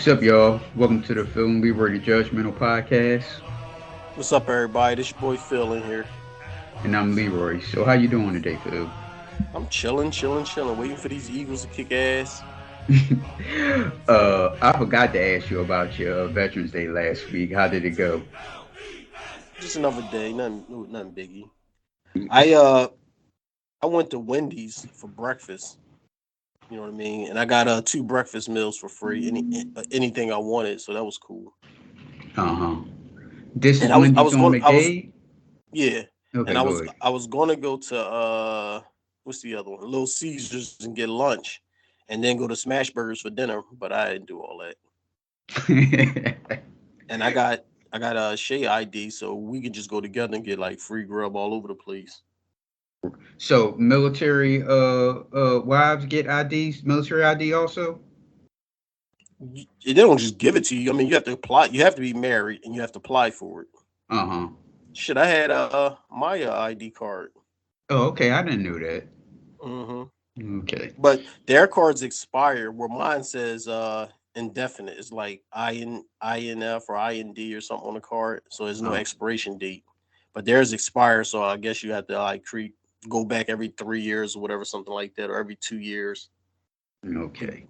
What's up, y'all? Welcome to the Film Leroy the Judgmental Podcast, What's up, everybody? This your boy Phil in here. and I'm Leroy. So, how you doing today, Phil? I'm chilling, waiting for these Eagles to kick ass. I forgot to ask you about your Veterans Day last week. How did it go? Just another day, nothing biggie. I uh I went to Wendy's for breakfast. You know what I mean? And I got two breakfast meals for free. Anything I wanted, so that was cool. Uh huh. This And is I was I Wendy's was on going I was McDade. yeah, and Okay, I go was ahead. I was gonna go to what's the other one? Little Caesars and get lunch, and then go to Smash Burgers for dinner. But I didn't do all that. And I got a Shay ID, so we can just go together and get like free grub all over the place. So, military wives get IDs, military ID also. They don't just give it to you. I mean, you have to apply. You have to be married, and you have to apply for it. Uh huh. Shit, I had my ID card. Oh, okay. I didn't know that. hmm Okay. But their cards expire. Where mine says indefinite. It's like INF or IND or something on the card, so there's no Oh, expiration date. But theirs expire, so I guess you have to go back every 3 years or whatever, something like that, or every 2 years. okay.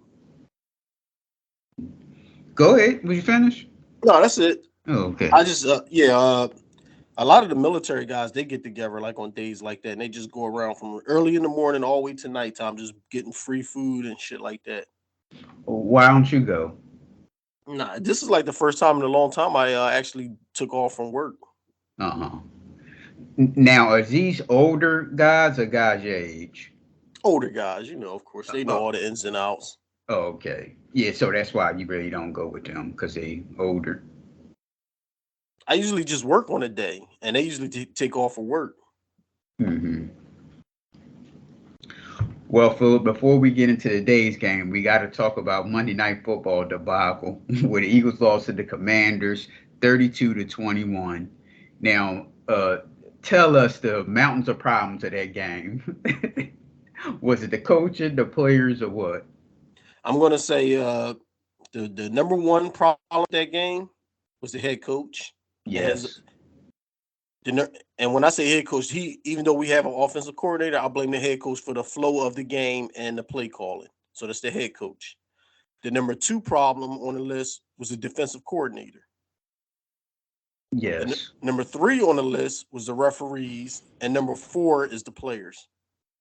Go ahead. Will you finish? No, that's it. Oh, okay. I just a lot of the military guys they get together like on days like that, and they just go around from early in the morning all the way to nighttime, just getting free food and shit like that. Why don't you go? Nah, this is like the first time in a long time I actually took off from work. Uh huh. Now, are these older guys or guys your age? Older guys, of course, they know Uh, all the ins and outs. okay. Yeah, so that's why you really don't go with them because they older. I usually just work on a day, and they usually take off for work. Hmm. Well, Philip, before we get into today's game, we got to talk about Monday Night Football debacle where the Eagles lost to the Commanders 32-21. Now, tell us the mountains of problems of that game. Was it the coaching, the players, or what? I'm gonna say the number one problem with that game was the head coach and his Yes. and when I say head coach, he even though we have an offensive coordinator, I blame the head coach for the flow of the game and the play calling. So that's the head coach. The number two problem on the list was the defensive coordinator. Yes. Number three on the list was the referees, and number four is the players.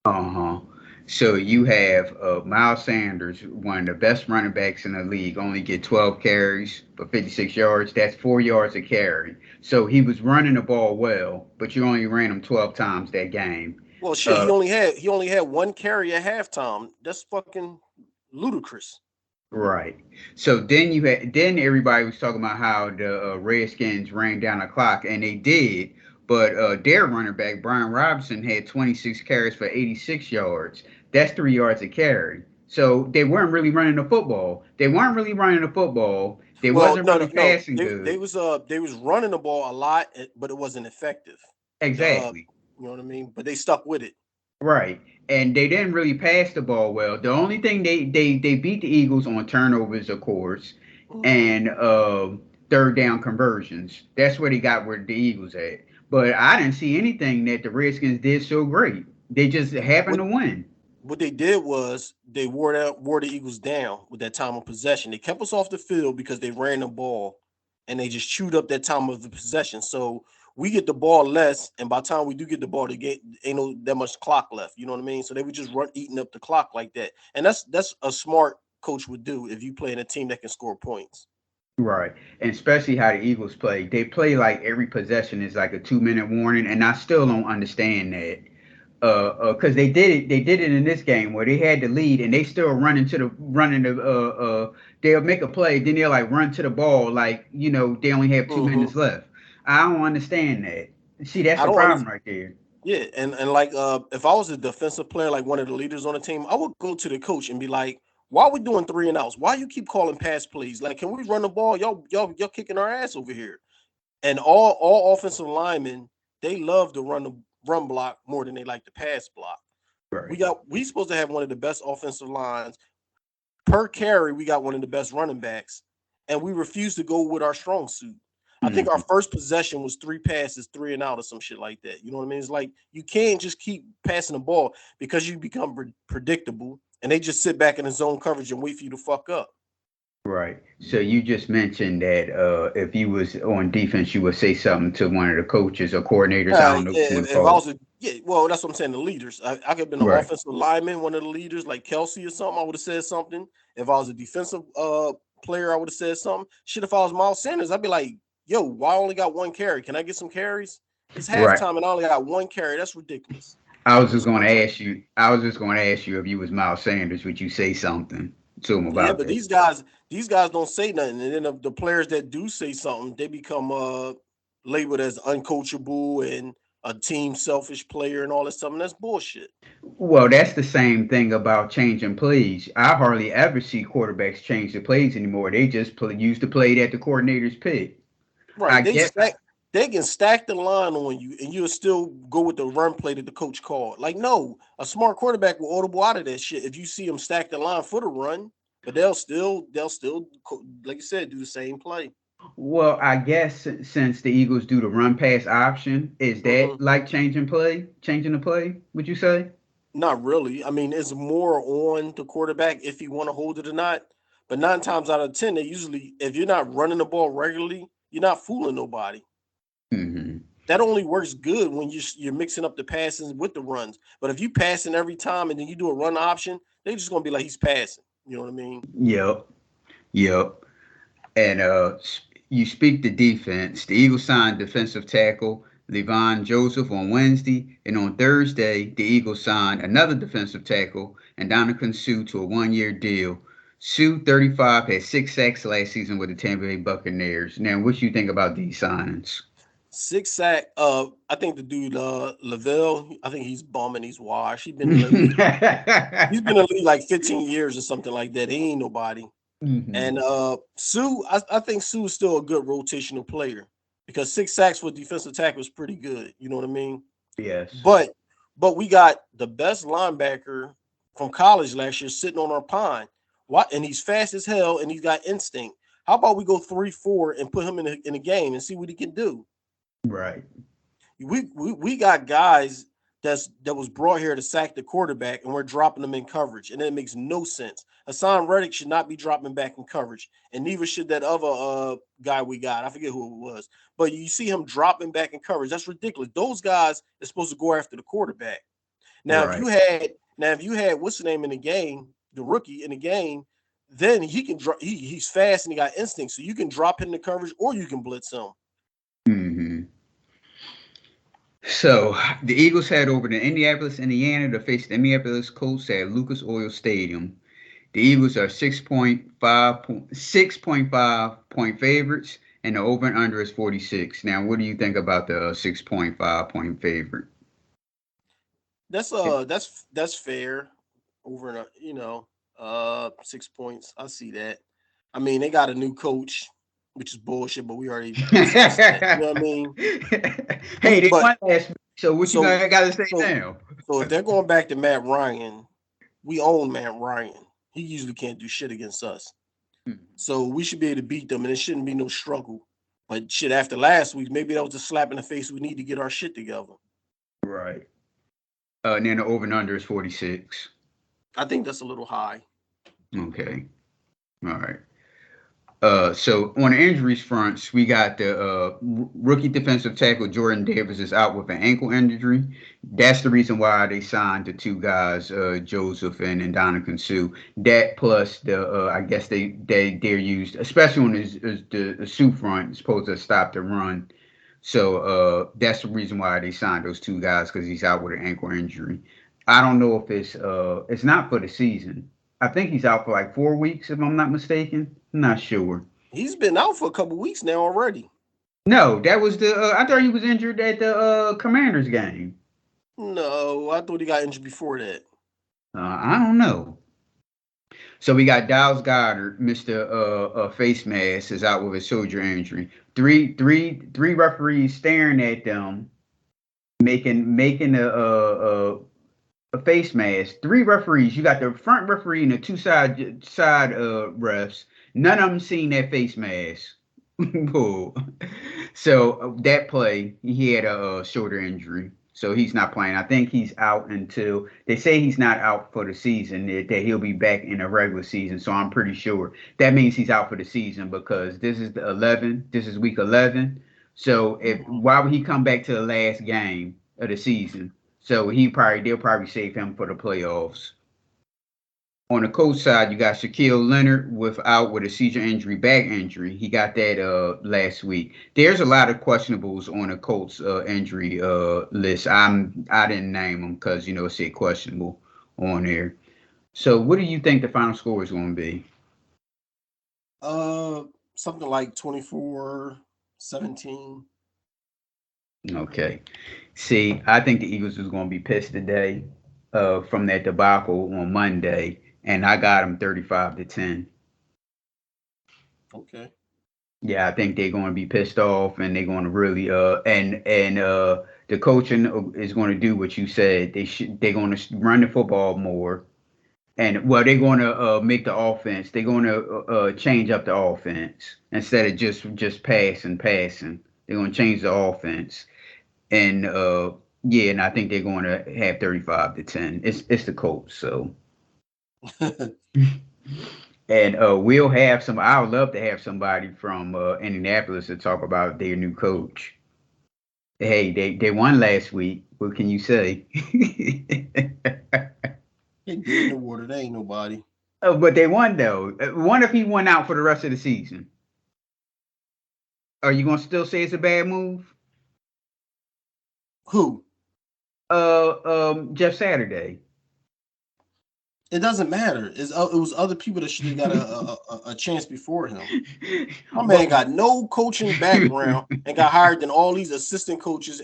Uh-huh. So you have Miles Sanders, one of the best running backs in the league, only get 12 carries for 56 yards. That's 4 yards a carry. So he was running the ball well, but you only ran him 12 times that game. Well, shit, Uh, he only had one carry at halftime. That's fucking ludicrous. right. So then everybody was talking about how the Redskins ran down the clock, and they did. But their running back Brian Robinson had 26 carries for 86 yards. That's 3 yards a carry. So they weren't really running the football. They weren't really running the football. They Well, wasn't no, really no, no. passing They good. was running the ball a lot, but it wasn't effective. The Exactly. you know what I mean? But they stuck with it. Right. And they didn't really pass the ball well. The only thing they beat the Eagles on turnovers, of course, hmm and third down conversions. That's where they got where the Eagles at. But I didn't see anything that the Redskins did so great. They just happened What to win. what they did was they wore the Eagles down with that time of possession. They kept us off the field because they ran the ball, and they just chewed up that time of the possession. So we get the ball less, and by the time we do get the ball, they get ain't no that much clock left. You know what I mean? So they would just run eating up the clock like that, and that's a smart coach would do if you play in a team that can score points. Right. And especially how the Eagles play. They play like every possession is like a 2 minute warning, and I still don't understand that. Because they did it in this game where they had the lead and they still running the they'll make a play, then they'll like run to the ball like they only have two hmm minutes left. I don't understand that. See, that's I the don't problem understand. right there. Yeah, and like if I was a defensive player, like one of the leaders on the team, I would go to the coach and be like, "Why are we doing three and outs? Why you keep calling pass plays? Like, can we run the ball? Y'all kicking our ass over here." And all offensive linemen they love to run block more than they like to pass block. Right. We supposed to have one of the best offensive lines per carry. We got one of the best running backs, and we refused to go with our strong suit. I think our Mhm. first possession was 3 passes, 3 and out, or some shit like that. You know what I mean? It's like you can't just keep passing the ball because you become predictable, and they just sit back in the zone coverage and wait for you to fuck up. Right. So you just mentioned that if you was on defense, you would say something to one of the coaches or coordinators. I don't know what you want to If I call it. was well, that's what I'm saying. The leaders, I could have been an Right. offensive lineman, one of the leaders, like Kelsey or something. I would have said something. If I was a defensive player, I would have said something. Shit, if I was Miles Sanders, I'd be like, "Yo, why I only got one carry? Can I get some carries? It's Right. halftime and I only got one carry. That's ridiculous." I was But just it's going my to turn. ask you. I was just going to ask you if you was Miles Sanders, would you say something to him Yeah, about but that? these guys don't say nothing, and then the players that do say something, they become labeled as uncoachable and a team selfish player and all that stuff, and that's bullshit. Well, that's the same thing about changing plays. I hardly ever see quarterbacks change the plays anymore. They just use the play that the coordinators pick. Right. I get. They can stack the line on you and you'll still go with the run play that the coach called. Like, no, a smart quarterback will audible out of that shit if you see them stack the line for the run, but they'll still like you said, do the same play. Well, I guess since the Eagles do the run pass option, is Hmm. that like changing the play? Would you say? Not really. I mean, it's more on the quarterback if you want to hold it or not. But 9 times out of 10, they usually, if you're not running the ball regularly, you're not fooling nobody. Hmm. That only works good when you're mixing up the passes with the runs. But if you passing every time and then you do a run option, they just gonna be like he's passing. You know what I mean? Yep. Yep. And you speak the defense. The Eagles signed defensive tackle Levon Joseph on Wednesday, and on Thursday, the Eagles signed another defensive tackle and Donovan Sue to a one-year deal. Sue, 35, had 6 sacks last season with the Tampa Bay Buccaneers. Now, what you think about these signings? 6 sack. I think the dude Lavelle. I think he's bumming. He's washed. He's been in the league. He's been in the league like 15 years or something like that. He ain't nobody. Hmm. And Sue, I think Sue is still a good rotational player because 6 sacks for a defensive tackle is pretty good. You know what I mean? Yes. But we got the best linebacker from college last year sitting on our pine. What? And he's fast as hell and he's got instinct. How about we go 3-4 and put him in a game and see what he can do? Right. We got guys that was brought here to sack the quarterback, and we're dropping them in coverage, and it makes no sense. Hassan Reddick should not be dropping back in coverage, and neither should that other guy we got. I forget who it was, but you see him dropping back in coverage. That's ridiculous. Those guys are supposed to go after the quarterback. Now, Right. if you had what's the name in the game, the rookie in the game, then he can drop. He's fast and he got instinct, so you can drop him in the coverage or you can blitz him. Hmm. So the Eagles head over to Indianapolis, Indiana to face the Indianapolis Colts at Lucas Oil Stadium. The Eagles are 6.5 point favorites, and the over and under is 46. Now, what do you think about the 6.5 point favorite? That's fair over and 6 points. I see that. I mean, they got a new coach, which is bullshit, but we already discussed that. You know what I mean? Hey, We they but won last week, so what you so got to say so now? so if they're going back to Matt Ryan, we own Matt Ryan. He usually can't do shit against us. So we should be able to beat them and it shouldn't be no struggle. But shit, after last week, maybe that was a slap in the face. We need to get our shit together. Right. And then the over and under is 46. I think that's a little high. Okay. All right. So on the injuries fronts, we got the rookie defensive tackle Jordan Davis is out with an ankle injury. That's the reason why they signed the two guys, Joseph and Donovan Sue. That plus the I guess they're used, especially on the Sue front, supposed to stop the run. So that's the reason why they signed those two guys because he's out with an ankle injury. I don't know if it's not for the season. I think he's out for like 4 weeks if I'm not mistaken. I'm not sure. He's been out for a couple weeks now already. No, that was the. I thought he was injured at the Commanders game. No, I thought he got injured before that. I don't know. So we got Dallas Goddard, Mister Face Mask, is out with a shoulder injury. Three referees staring at them, making a face mask. Three referees. You got the front referee and the two side refs. None of them seen that face mask. Bull. So that play, he had a shoulder injury, so he's not playing. I think he's out until they say he's not out for the season. That he'll be back in the regular season. So I'm pretty sure that means he's out for the season because this is the 11. This is week 11. So if Mhm. why would he come back to the last game of the season? So they'll probably save him for the playoffs. On the Colts side, you got Shaquille Leonard with a seizure injury, back injury. He got that last week. There's a lot of questionables on the Colts injury list. I didn't name them because it said questionable on there. So what do you think the final score is going to be? Uh, Something like 24-17. Okay. See, I think the Eagles is going to be pissed today from that debacle on Monday, and I got them 35-10. Okay. Yeah, I think they're going to be pissed off, and they're going to really and the coaching is going to do what you said. They're going to run the football more, and well, they're going to make the offense. They're going to change up the offense instead of just passing. They're going to change the offense, and yeah, and I think they're going to have 35-10. It's the Colts, so. And we'll have some. I would love to have somebody from Indianapolis to talk about their new coach. Hey, they won last week. What can you say? They dead in the water. They ain't nobody. But they won though. What if he won out for the rest of the season? Are you gonna still say it's a bad move? Who? Jeff Saturday. It doesn't matter. It was other people that should have got a chance before him. My man but got no coaching background and got hired than all these assistant coaches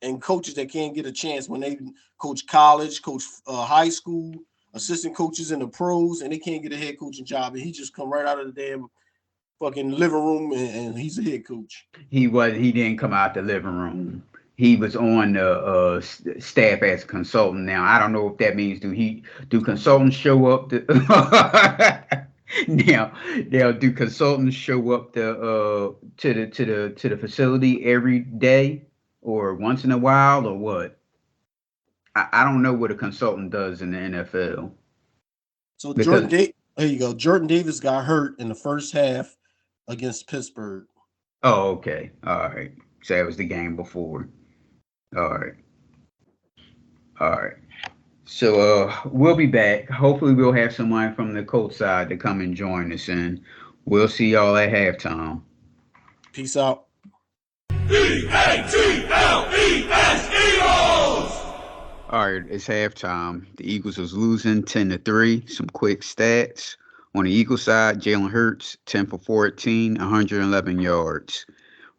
and coaches that can't get a chance when they coach college, coach high school, assistant coaches in the pros, and they can't get a head coaching job. And he just come right out of the damn fucking living room and he's a head coach. he didn't come out the living room. He was on the staff as a consultant. Now I don't know if that means do consultants show up to now do consultants show up to the facility every day or once in a while or what? I don't know what a consultant does in the NFL So because there you go. Jordan Davis got hurt in the first half against Pittsburgh. oh okay, all right, so that was the game before, all right, all right. So we'll be back. Hopefully we'll have someone from the Colts side to come and join us, and we'll see y'all at halftime. Peace out. Eagles! All right, it's halftime. The Eagles was losing 10-3. Some quick stats. On the Eagles side, Jalen Hurts 10 for 14, 111 yards.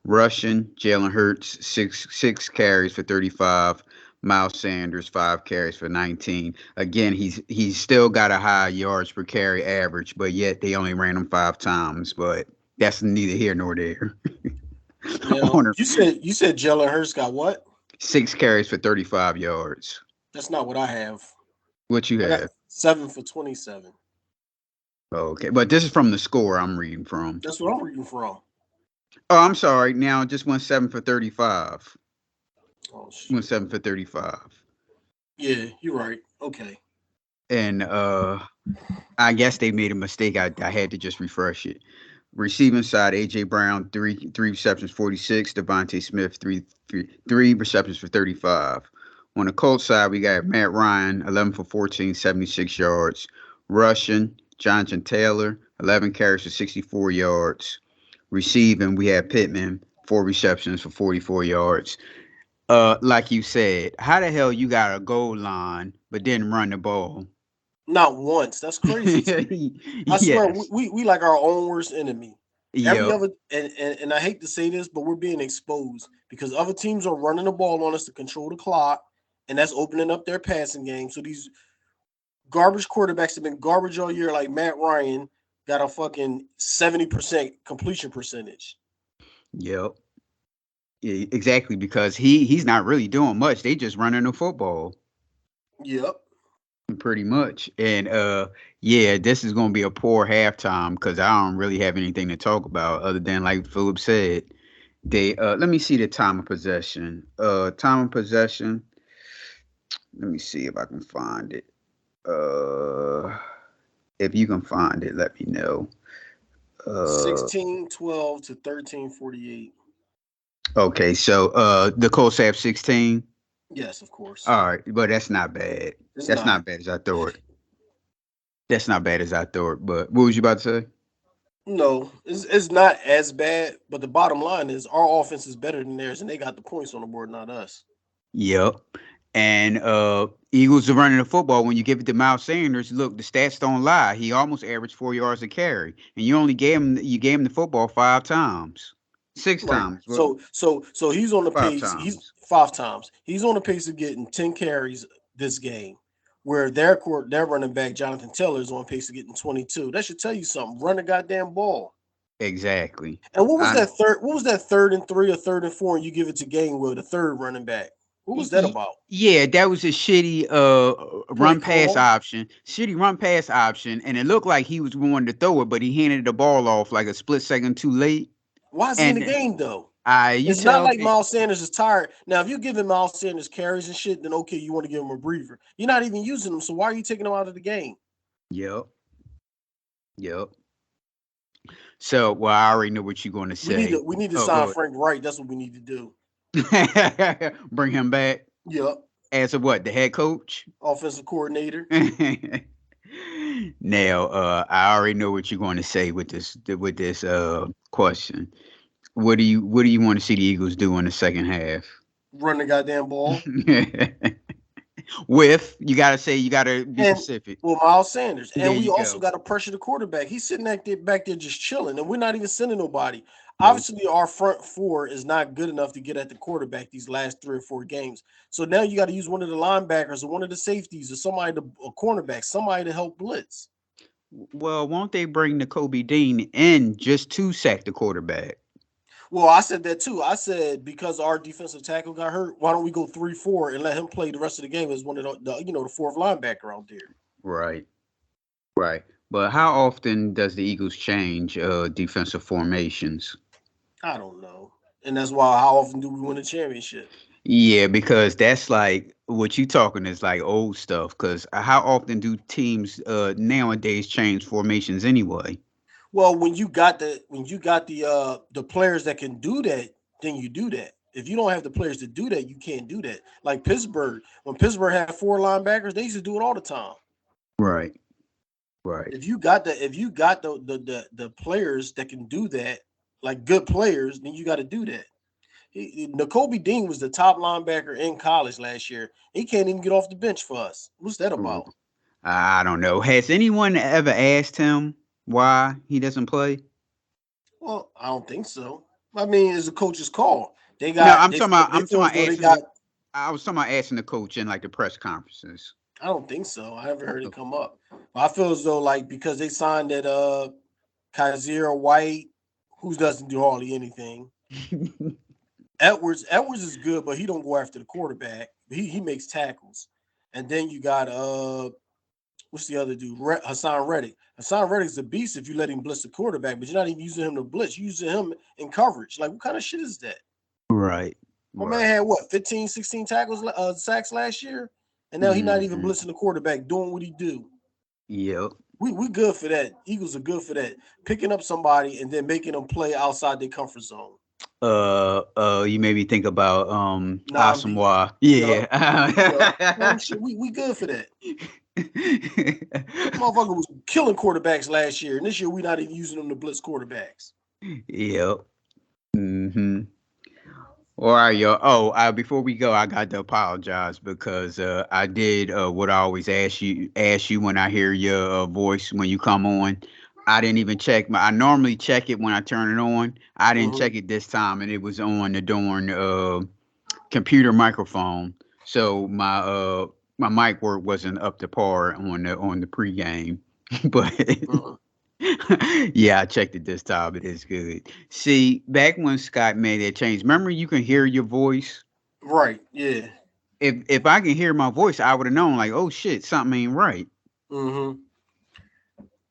Rushing, Jalen Hurts six carries for 35. Miles Sanders 5 carries for 19. Again, he's still got a high yards per carry average, but yet they only ran him 5 times. But that's neither here nor there. Now On a, you said Jalen Hurts got what? 6 carries for 35 yards. That's not what I have. What you I got have? 7 for 27. Okay, but this is from the score I'm reading from. That's what I'm reading from. Oh, I'm sorry. Now just went 7 for 35. Oh Went shit. 7 for 35. Yeah, you're right. Okay. And I guess they made a mistake. I had to just refresh it. Receiving side, AJ Brown, three receptions, 46. Devontae Smith, three receptions for 35. On the Colts side, we got Matt Ryan, 11 for 14, 76 yards. Rushing, Jonathan Taylor, 11 carries for 64 yards. Receiving, we had Pittman, 4 receptions for 44 yards. Like you said, how the hell you got a goal line but didn't run the ball? Not once. That's crazy to me. I swear Yes. we like our own worst enemy. Every Yep. other and I hate to say this, but we're being exposed because other teams are running the ball on us to control the clock, and that's opening up their passing game. So these garbage quarterbacks have been garbage all year, like Matt Ryan got a fucking 70% completion percentage. Yep. Yeah, exactly, because he's not really doing much. They just running the football. Yep. pretty much. And yeah, this is gonna be a poor halftime because I don't really have anything to talk about other than like Philip said. They let me see the time of possession. Time of possession. Let me see if I can find it. If you can find it, let me know. Uh 16-12 to 13-48. okay, so the Colts have 16. Yes, of course. All right, but that's not bad. It's That's not. not bad as I thought. That's not bad as I thought. But what was you about to say? No, it's not as bad, but the bottom line is our offense is better than theirs, and they got the points on the board, not us. Yep. And Eagles are running the football. When you give it to Miles Sanders, look, the stats don't lie. He almost averaged 4 yards a carry, and you gave him the football 5 times, six Right. times, well, So he's on the five pace. He's times 5 times. He's on the pace of getting 10 carries this game, where their running back Jonathan Taylor is on pace of getting 22. That should tell you something. Run the goddamn ball. exactly. And what was I that third? What was that 3rd and 3 or 3rd and 4? And you give it to Gainwell, the third running back. What was that about? Yeah, that was a shitty Play run pass call. option. Shitty run pass option, and it looked like he was going to throw it, but he handed the ball off like a split second too late. Why is he in the And game though? you It's not tell like me, Miles Sanders is tired. Now, if you're giving Miles Sanders carries and shit, then okay, you want to give him a breather. You're not even using him, so why are you taking him out of the game? yep, yep. So, well, I already know what you're going to say. We need to Oh, sign go Frank Wright. That's what we need to do. ahead. Bring him back Yep. as a what? The head coach? Offensive coordinator. Now, I already know what you're going to say with this question. What do you want to see the Eagles do in the second half? Run the goddamn ball. With you gotta be And specific. well, Miles Sanders. There And we you also go. got to pressure the quarterback. He's sitting back there just chilling, and we're not even sending nobody. Nope. Obviously, our front four is not good enough to get at the quarterback these last 3 or 4 games. So now you got to use one of the linebackers or one of the safeties or somebody to a cornerback, somebody to help blitz. Well, won't they bring the Kobe Dean in just to sack the quarterback? Well, I said that too. I said because our defensive tackle got hurt, why don't we go 3-4 and let him play the rest of the game as one of the fourth linebacker out there. Right. Right. But how often does the Eagles change defensive formations? I don't know, and that's why how often do we win a championship? Yeah, because that's like what you talking is like old stuff. Because how often do teams nowadays change formations anyway? Well, when you got the players that can do that, then you do that. If you don't have the players to do that, you can't do that. Like Pittsburgh, when Pittsburgh had four linebackers, they used to do it all the time. Right. Right. If you got the players that can do that, like good players, then you got to do that. N'Kobe Dean was the top linebacker in college last year. He can't even get off the bench for us. What's that R- about? I don't know. Has anyone ever asked him why he doesn't play? Well, I don't think so. I mean, it's a coach's call. No, They I'm talking feel as about though they asking got. the I was talking about asking the coach in like the press conferences. I don't think so. I haven't heard it come up. But I feel as though like because they signed that Kaiser White, who doesn't do hardly anything. Edwards is good, but he don't go after the quarterback. He makes tackles. And then you got what's the other dude? Hassan Reddick. Hassan Reddick's a beast if you let him blitz the quarterback, but you're not even using him to blitz. You're using him in coverage. Like what kind of shit is that? Right. My man Right. had what 15, 16 tackles, sacks last year, and now he's not even Hmm. blitzing the quarterback, doing what he do. Yep. We good for that. Eagles are good for that. Picking up somebody and then making them play outside their comfort zone. You made me think about Namdi. Asamoah. Yup. Yup. Same Yeah. shit. We good for that. Motherfucker was killing quarterbacks last year, and this year we not even using them to blitz quarterbacks. Yep. Hmm. All right, yo. Oh, before we go, I got to apologize because I did what I always ask you when I hear your voice when you come on. I didn't even check I normally check it when I turn it on. I didn't Mm-hmm. check it this time, and it was on the darn computer microphone. So my mic work wasn't up to par on the pregame, but Mm-hmm. yeah, I checked it this time. It is good. See, back when Scott made that change, remember you can hear your voice. Right. Yeah. if I can hear my voice, I would have known like, oh shit, something ain't right. Mm-hmm.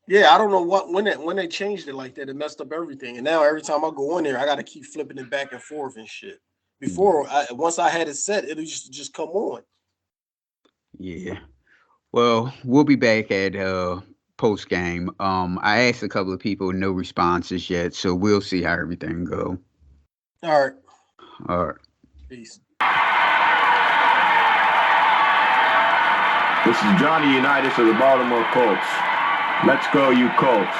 Yeah, I don't know what when they changed it like that, it messed up everything. And now every time I go in there, I got to keep flipping it back and forth and shit. Yeah. Once I had it set, it used to just come on. Yeah. Well, we'll be back at post game. I asked a couple of people, no responses yet, so we'll see how everything go. All right, All right. peace. This is Johnny Unitas of the Baltimore Colts. Let's go, you Colts.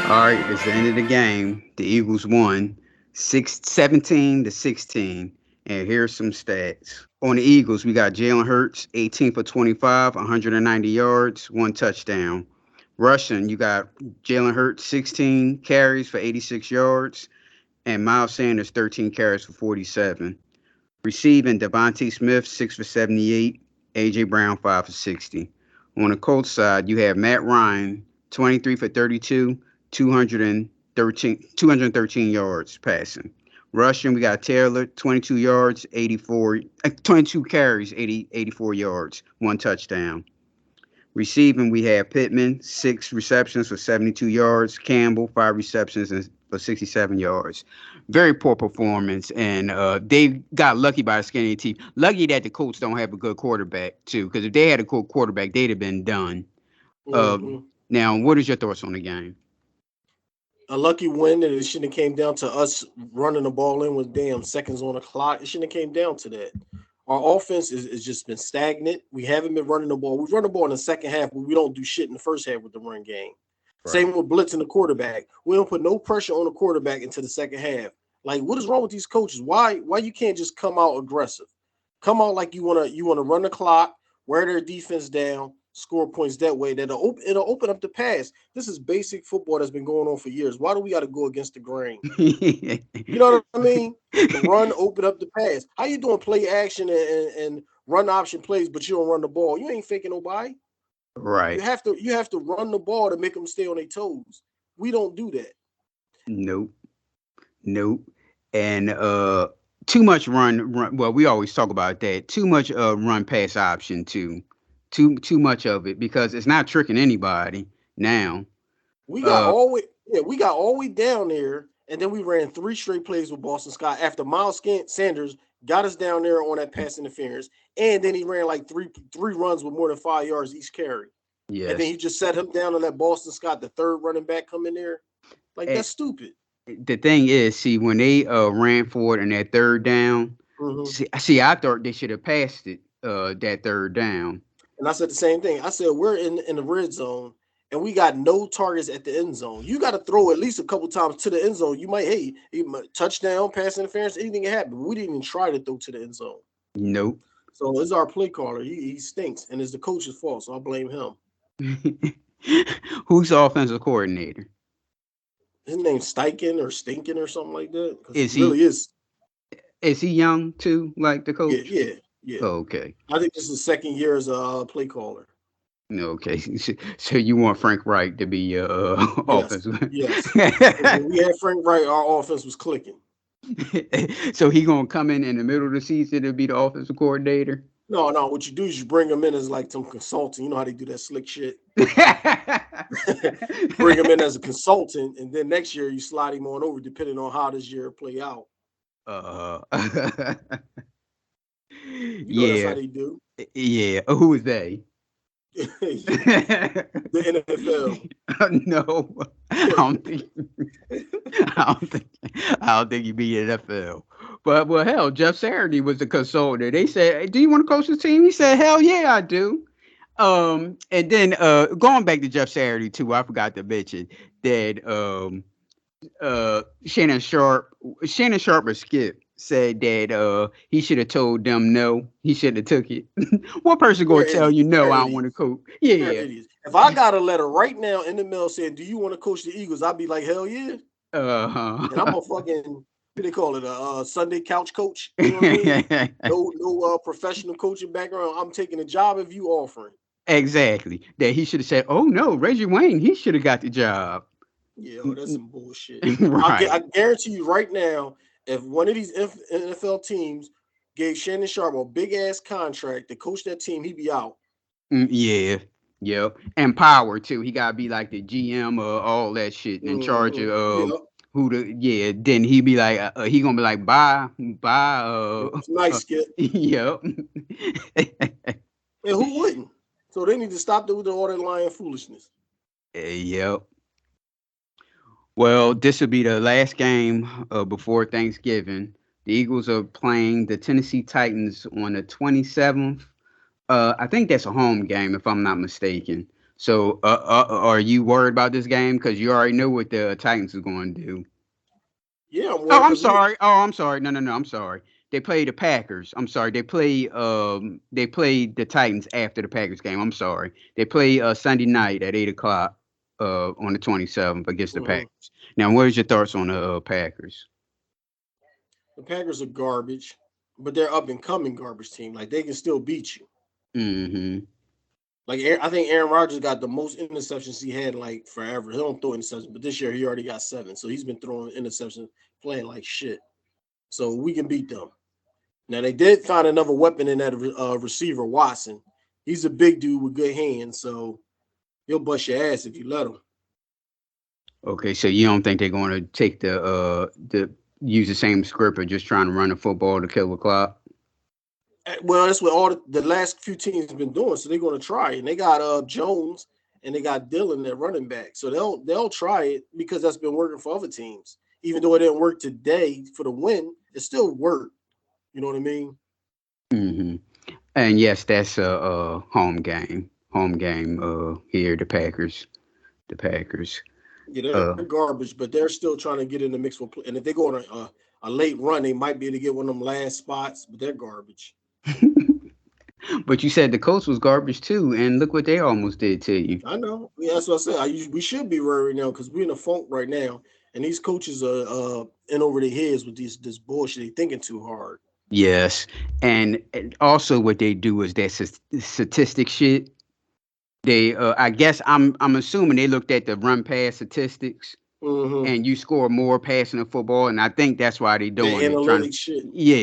All right, it's the end of the game. The Eagles won 17-16. And here's some stats. On the Eagles, we got Jalen Hurts, 18 for 25, 190 yards, one touchdown. Rushing, you got Jalen Hurts, 16 carries for 86 yards, and Miles Sanders, 13 carries for 47. Receiving, Devontae Smith, 6 for 78, A.J. Brown, 5 for 60. On the Colts side, you have Matt Ryan, 23 for 32, 213 yards passing. Rushing, we got Taylor, 22 yards, 22 carries, 84 yards, one touchdown. Receiving, we have Pittman, 6 receptions for 72 yards. Campbell, 5 receptions for 67 yards. Very poor performance, and they got lucky by the skin of their teeth. Lucky that the Colts don't have a good quarterback, too, because if they had a good quarterback, they'd have been done. Uh, Mm-hmm. Now, what is your thoughts on the game? A lucky win, and it shouldn't have came down to us running the ball in with damn seconds on the clock. It shouldn't have came down to that. Our offense is just been stagnant. We haven't been running the ball. We run the ball in the second half, but we don't do shit in the first half with the run game. Right. Same with blitzing the quarterback. We don't put no pressure on the quarterback into the second half. Like, what is wrong with these coaches? Why you can't just come out aggressive? Come out like you wanna run the clock, wear their defense down, score points that way. It'll open up the pass. This is basic football that's been going on for years. Why do we got to go against the grain? You know what I mean? The run, open up the pass. How you doing play action and run option plays, but you don't run the ball? You ain't faking nobody. You Right. have to you have to run the ball to make them stay on their toes. We don't do that. Nope. Nope. And too much run. Well, we always talk about that. Too much run pass option too. Too much of it because it's not tricking anybody now. We got Uh, all way yeah, we got all the way down there, and then we ran three straight plays with Boston Scott after Sanders got us down there on that pass interference, and then he ran like three runs with more than 5 yards each carry. And then yes. he just set him down and let Boston Scott, the third running back, come in there. Like, And that's stupid. the thing is, see, when they ran for it in that third down, Mm-hmm. see, I thought they should have passed it that third down. And I said the same thing. I said we're in the red zone and we got no targets at the end zone. You got to throw at least a couple times to the end zone. You might, hey, touchdown, pass interference, anything can happen. We didn't even try to throw to the end zone. Nope. So it's our play caller. He stinks, and it's the coach's fault. So I blame him. Who's the offensive coordinator? His name's Steichen or Stinking or something like that. Because he Is he really is. is he young too, like the Yeah, coach? yeah, yeah. Oh, okay. I think this is the second year as a play caller. Okay. So you want Frank Wright to be Yes, offensive? yes. Because when we had Frank Wright, our offense was clicking. So he gonna come in the middle of the season to be the offensive coordinator? No, no. What you do is you bring him in as like some consultant. You know how they do that slick shit. Bring him in as a consultant, and then next year you slide him on over, depending on how this year play out. uh, You know that's how yeah, they do. yeah. Who is they? The NFL. No, I don't think. I don't think. I don't think he'd be in the NFL. But well, hell, Jeff Saturday was the consultant. They said, hey, "Do you want to coach the team?" He said, "Hell yeah, I do." And then going back to Jeff Saturday too, I forgot to mention that Shannon Sharp, or Skip said that he should have told them no. He should have took it. What person They're gonna tell you idiots. no? They're I don't want to idiots. coach. They're Yeah. idiots. If I got a letter right now in the mail saying, "Do you want to coach the Eagles?" I'd be like, "Hell yeah!" And I'm Uh-huh. a fucking what they call it, a Sunday couch coach. You know what I mean? No professional coaching background. I'm taking a job if you offering. Exactly. That he should have said, "Oh no, Reggie Wayne, he should have got the job." Yeah, that's some bullshit. I Right. guarantee you right now, if one of these NFL teams gave Shannon Sharp a big ass contract to coach that team, he'd be out. Yeah. Yep. And power too. He gotta be like the GM or all that shit and in charge of Yeah, who the yeah. Then he be like he gonna be like bye it's nice, Skip. yep. And who wouldn't? So they need to stop with all that lying foolishness. Yep. Well, this will be the last game before Thanksgiving. The Eagles are playing the Tennessee Titans on the 27th. I think that's a home game, if I'm not mistaken. So, are you worried about this game? Because you already know what the Titans are going to do. Yeah, I'm Oh, worried I'm because we. sorry. Oh, I'm sorry. No. I'm sorry. They play the Packers. I'm sorry. They play the Titans after the Packers game. I'm sorry. They play Sunday night at 8 o'clock on the 27th against the Mhm. Packers. Now, what is your thoughts on the Packers? The Packers are garbage, but they're up and coming garbage team. Like they can still beat you. Mm-hmm. Like I think Aaron Rodgers got the most interceptions he had like forever. He don't throw interceptions, but this year he already got 7. So he's been throwing interceptions, playing like shit. So we can beat them. Now they did find another weapon in that receiver, Watson. He's a big dude with good hands, so he'll bust your ass if you let him. Okay, so you don't think they're going to take the use the same script of just trying to run the football to kill the clock? Well, that's what all the last few teams been doing. So they're going to try, and they got Jones and they got Dillon at running back. So they'll try it because that's been working for other teams. Even though it didn't work today for the win, it still worked. You know what I mean? Hmm. And yes, that's a home game. Home game. Here the Packers. The Packers. Yeah, Uh, they're garbage, but they're still trying to get in the mix for play. And if they go on a late run, they might be able to get one of them last spots, but they're garbage. but you said the Colts was garbage too, and look what they almost did to you. I know. Yeah, that's what I said. We should be worried now because we're in a funk right now, and these coaches are in over their heads with this bullshit. They thinking too hard. Yes, and also what they do is that statistic shit. They, I guess I'm assuming they looked at the run pass statistics Mm-hmm. and you score more passing the football, and I think that's why they The doing it. Trying to, analytics shit. yeah,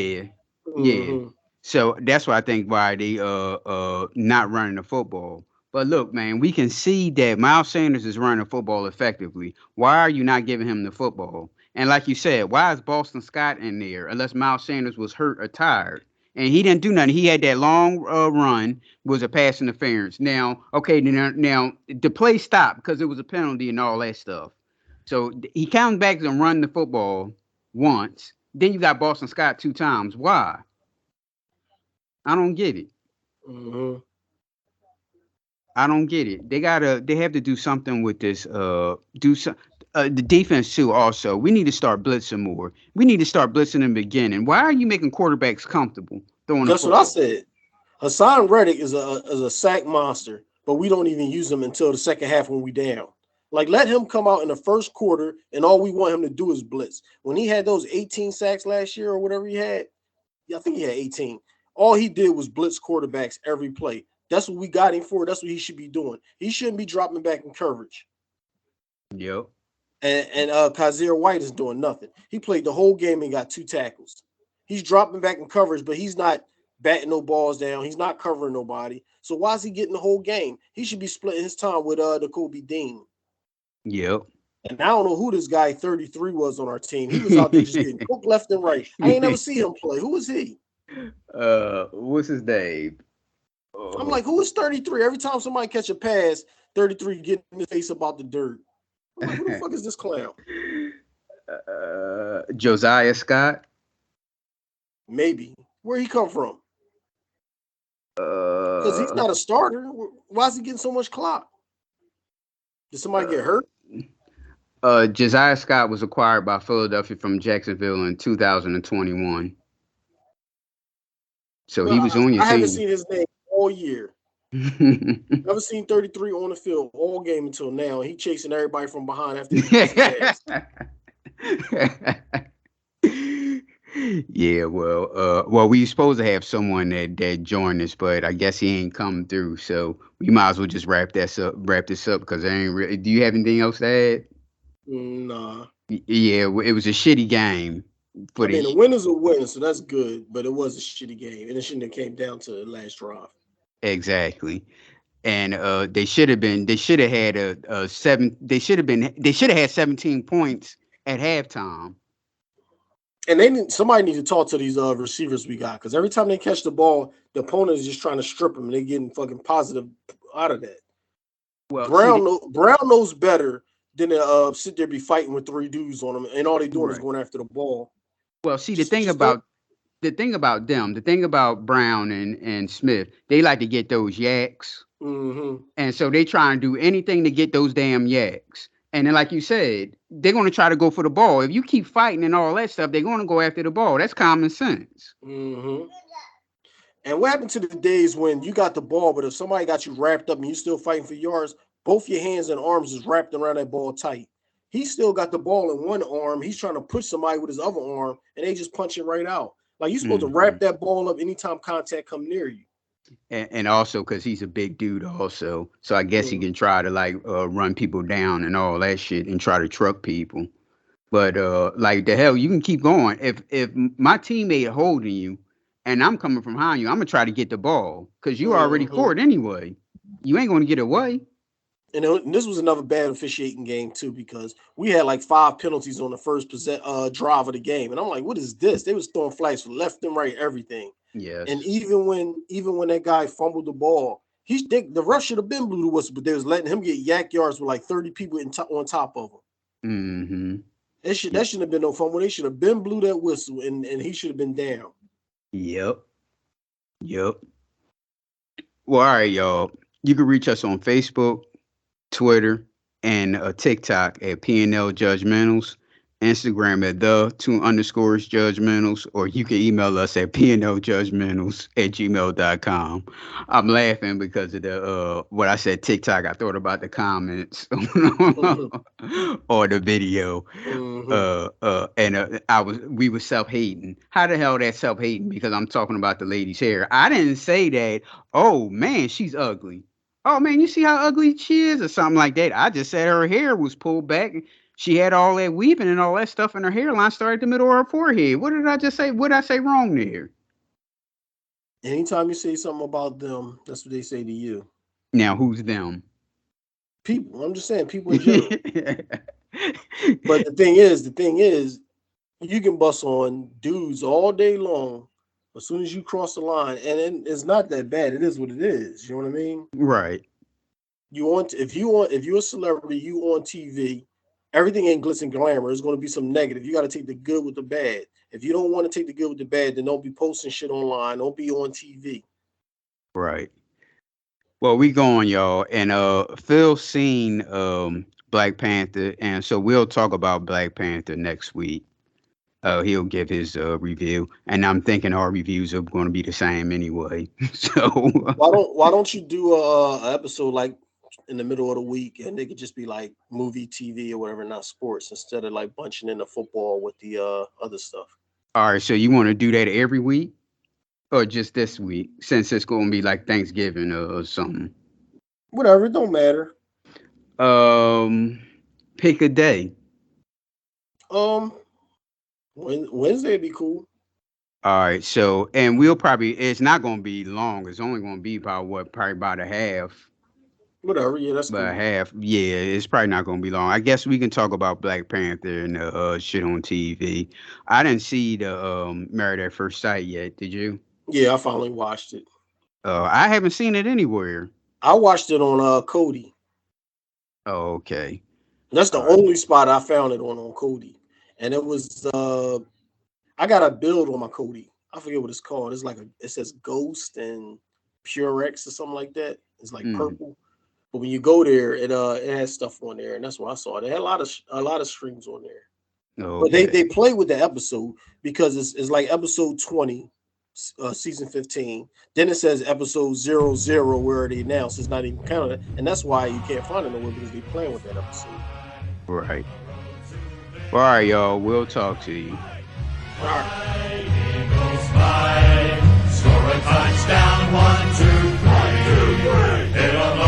yeah. Mm-hmm. So that's why I think why they not running the football. But look, man, we can see that Miles Sanders is running the football effectively. Why are you not giving him the football? And like you said, why is Boston Scott in there unless Miles Sanders was hurt or tired? And he didn't do nothing. He had that long run was a pass interference. Now, okay, now the play stopped because it was a penalty and all that stuff. So he comes back and run the football once. Then you got Boston Scott 2 times. Why? I don't get it. Mm-hmm. I don't get it. They have to do something with this. Do some the defense too. Also, we need to start blitzing more. We need to start blitzing in the beginning. Why are you making quarterbacks comfortable throwing the That's what I football? said. Hassan Reddick is a sack monster, but we don't even use him until the second half when we down. Like let him come out in the first quarter, and all we want him to do is blitz. When he had those 18 sacks last year or whatever he had, yeah, I think he had 18. All he did was blitz quarterbacks every play. That's what we got him for. That's what he should be doing. He shouldn't be dropping back in coverage. Yep. And Kazir White is doing nothing. He played the whole game and got 2 tackles. He's dropping back in coverage, but he's not batting no balls down. He's not covering nobody. So why is he getting the whole game? He should be splitting his time with the Kobe Dean. Yep. And I don't know who this guy 33 was on our team. He was out there just getting cooked left and right. I ain't never see him play. Who is he? What's his name? I'm like, who is 33? Every time somebody catch a pass, 33 getting his face about the dirt. I'm like, who the fuck is this clown? Josiah Scott. Maybe. Where he come from? Because he's Uh, not a starter. Why is he getting so much clock? Did somebody get hurt? Josiah Scott was acquired by Philadelphia from Jacksonville in 2021. So Well, he was on your I haven't team. seen his name all year. Never seen 33 on the field all game until now. He chasing everybody from behind after he beats his ass. Yeah, well, we supposed to have someone that joined us, but I guess he ain't come through. So we might as well just wrap this up because I ain't really. Do you have anything else to add? Nah. Yeah, it was a shitty game for I mean, the the win is a win, so that's good. But it was a shitty game, and it shouldn't have came down to the last drive. exactly. And they should have had a seven. They should have had 17 points at halftime. And somebody need to talk to these receivers we got, because every time they catch the ball, the opponent is just trying to strip them, and they're getting fucking positive out of that. Well, see, Brown knows better than to sit there be fighting with three dudes on them, and all they doing is right. going after the ball. Well, see, Just don't. the thing about Brown and Smith, they like to get those yaks, Mm-hmm. and so they try and do anything to get those damn yaks. And then, like you said, they're going to try to go for the ball. If you keep fighting and all that stuff, they're going to go after the ball. That's common sense. Mm-hmm. And what happened to the days when you got the ball, but if somebody got you wrapped up and you still fighting for yards, both your hands and arms is wrapped around that ball tight. He still got the ball in one arm. He's trying to push somebody with his other arm, and they just punch it right out. Like, you're supposed to Hmm. wrap that ball up anytime contact come near you. And also because he's a big dude, also, so I guess he Mm-hmm. can try to like run people down and all that shit and try to truck people. But like the hell, you can keep going. If my teammate holding you, and I'm coming from behind you, I'm gonna try to get the ball because you already Mm-hmm. scored anyway. You ain't gonna get away. And this was another bad officiating game too, because we had like 5 penalties on the first drive of the game, and I'm like, what is this? They was throwing flags for left and right, everything. And Yes. even when that guy fumbled the ball, the ref should have been blew the whistle, but they was letting him get yak yards with like 30 people on top of him. Mm-hmm. That shouldn't have been no fumble. They should have been blew that whistle, and he should have been down. Yep. Yep. Well, all right, y'all. You can reach us on Facebook, Twitter, and TikTok at PNL Judgmentals, Instagram at the 2_judgmentals, or you can email us at pnljudgmentals@gmail.com. I'm laughing because of the what I said TikTok. I thought about the comments or the video. Mm-hmm. And we were self-hating. How the hell that self-hating? Because I'm talking about the lady's hair. I didn't say that. Oh man, she's ugly. Oh man, you see how ugly she is, or something like that. I just said her hair was pulled back. She had all that weaving and all that stuff in her hairline started at the middle of her forehead. What did I just say? What did I say wrong there? Anytime you say something about them, that's what they say to you. Now who's them? People. I'm just saying, people in general. But the thing is, you can bust on dudes all day long. As soon as you cross the line, and it's not that bad. It is what it is. You know what I mean? Right. If you're a celebrity, you on TV, everything ain't glitz and glamour. It's going to be some negative. You got to take the good with the bad. If you don't want to take the good with the bad, then don't be posting shit online. Don't be on TV. Right. Well, we going, y'all, and Phil seen Black Panther, and so we'll talk about Black Panther next week. He'll give his review, and I'm thinking our reviews are going to be the same anyway. So Why don't you do a episode like in the middle of the week, and they could just be like movie, TV, or whatever, not sports, instead of like bunching in the football with the other stuff. all right, so you want to do that every week, or just this week, since it's going to be like Thanksgiving or something? Whatever, it don't matter. Um, Pick a day. Um, Wednesday would be cool. All right, so and we'll probably it's not going to be long. It's only going to be about probably about a half. Whatever, yeah, that's But cool. half, yeah, it's probably not gonna be long. I guess we can talk about Black Panther and the shit on TV. I didn't see the Married at First Sight yet. Did you? Yeah, I finally watched it. I haven't seen it anywhere. I watched it on Cody. Oh, okay. That's the All right. only spot I found it on Cody, and it was I got a build on my Cody. I forget what it's called. It's like it says Ghost and Purex or something like that. It's like Mm, purple. But when you go there, it has stuff on there, and that's what I saw. They had a lot of streams on there. But they okay. they play with the episode because it's like episode 20, season 15. Then it says episode 00 where they announce it's not even counted, and that's why you can't find it nowhere because they playing with that episode. Right. All right, y'all. We'll talk to you. All right. Eagles fly, score a touchdown, 1, 2, 3. Hit 'em